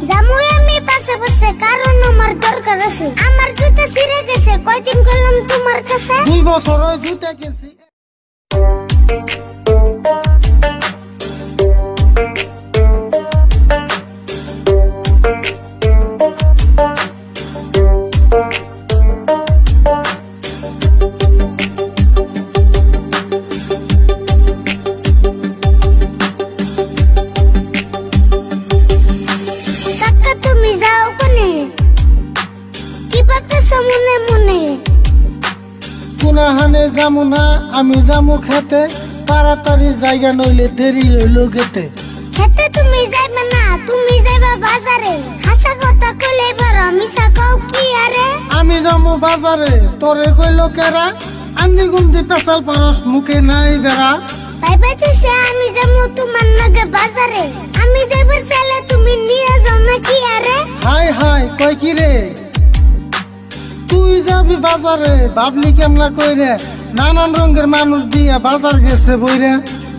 জামুই আমি পাশে বসে কারণ আমার দরকার আছে আমার জুতা ছিঁড়ে গেছে কয়দিন করলাম তোমার কাছে 2 বছর ওই জুতা কিনছি কোনাহানে যামু না আমি যামু খেতে তাড়াতাড়ি জায়গা নইলে দেরি হইল গেতে খেতে তুমি যাইবে না তুমি যাইবা বাজারে হাসা কথা কইলে বড় মিছা কও কি আরে আমি যামু বাজারে তোরে কইল কেরা আন্দি গুন্দি পেশাল পারস মুখে নাই বেড়া ভাই ভাই তুই আমি যামু তোমার নাগে বাজারে আমি যাইবার চাইলে তুমি নিয়ে যাও না কি আরে হাই হাই কই কি রে তুই যাবি বাজারে ভাবলি কেমলা কইরে নানান রঙের মানুষ দিয়া বাজার গেছে বইরে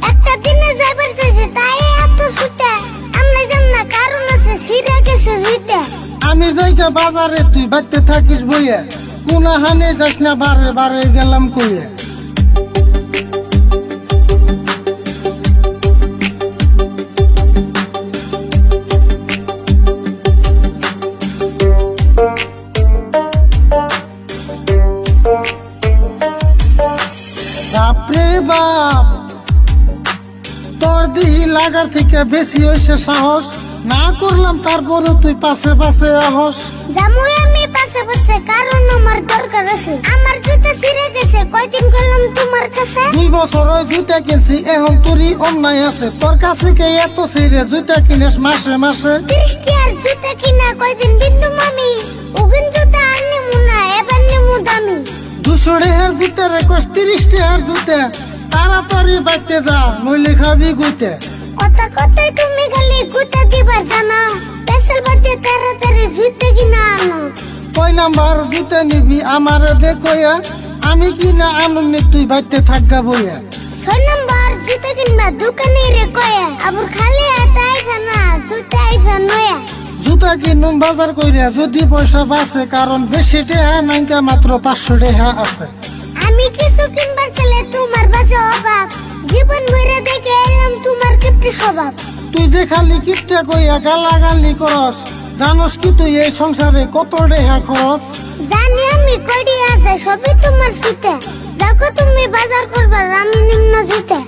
একটা দিনে যাইবার চাইছে তাই এত ছুটে আমরা জান না কারণ আছে ছিঁড়ে গেছে জুইতে আমি যাইগা বাজারে তুই বাইতে থাকিস বইয়া কোনাহানে যাস না বারে বারে গেলাম কইয়া বাপরে বাপ তোর দিহি লাগার থেকে বেশি হইছে সাহস না করলাম তারপরে তুই পাশে পাশে আহস জামুই আমি পাশে বসে কারণ আমার দরকার আছে আমার জুতা ছিঁড়ে গেছে কয়দিন করলাম তোমার কাছে 2 বছর ওই জুতা কিনছি এখন তোরই অন্যায় আছে তোর কাছে কে এত ছিঁড়ে জুতা কিনেস মাসে মাসে 30 টাকার জুতা কিনা কয়দিন বিন্দু মামি ওগুন জুতা আনি মুনা এবার নিমু দামি 200 টাকার জুতা রে কস 30 টাকার জুতা তাড়াতাড়ি বাইতে যা নইলে খাবি গুতে কথা কথাই তুমি খালি গুতা দিবার জানা পেছাল বাদে তাড়াতাড়ি জুতা কিনা আনো কয় নাম্বার জুতা নিবি আমার দে কইয়া আমি কিনা আনুনি তুই বাইতে থাকগা বইয়া 6 নাম্বার জুতা কিনবা দোকানে রে কয়া আবার খালি আতাই খানা জুতা আইবা নয়া জুতা কিনুম বাজার কইরা যদি পয়সা বাঁচে কারণ বেশি টাকা নাইকা মাত্র 500 টাকা আছে আমি কিছু কিনবার চাইলে তোমার বাজে অভাব জীবন ভরে দেখে এলাম তোমার কিপটে স্বভাব তুই যে খালি কিপটা কইয়া গালাগালি করস জানোস কি তুই এই সংসারে কত টাকা খরচ জানি আমি কইডি আছে সবই তোমার সুতে দেখো তুমি বাজার করবা আমি নিম্ন জুতে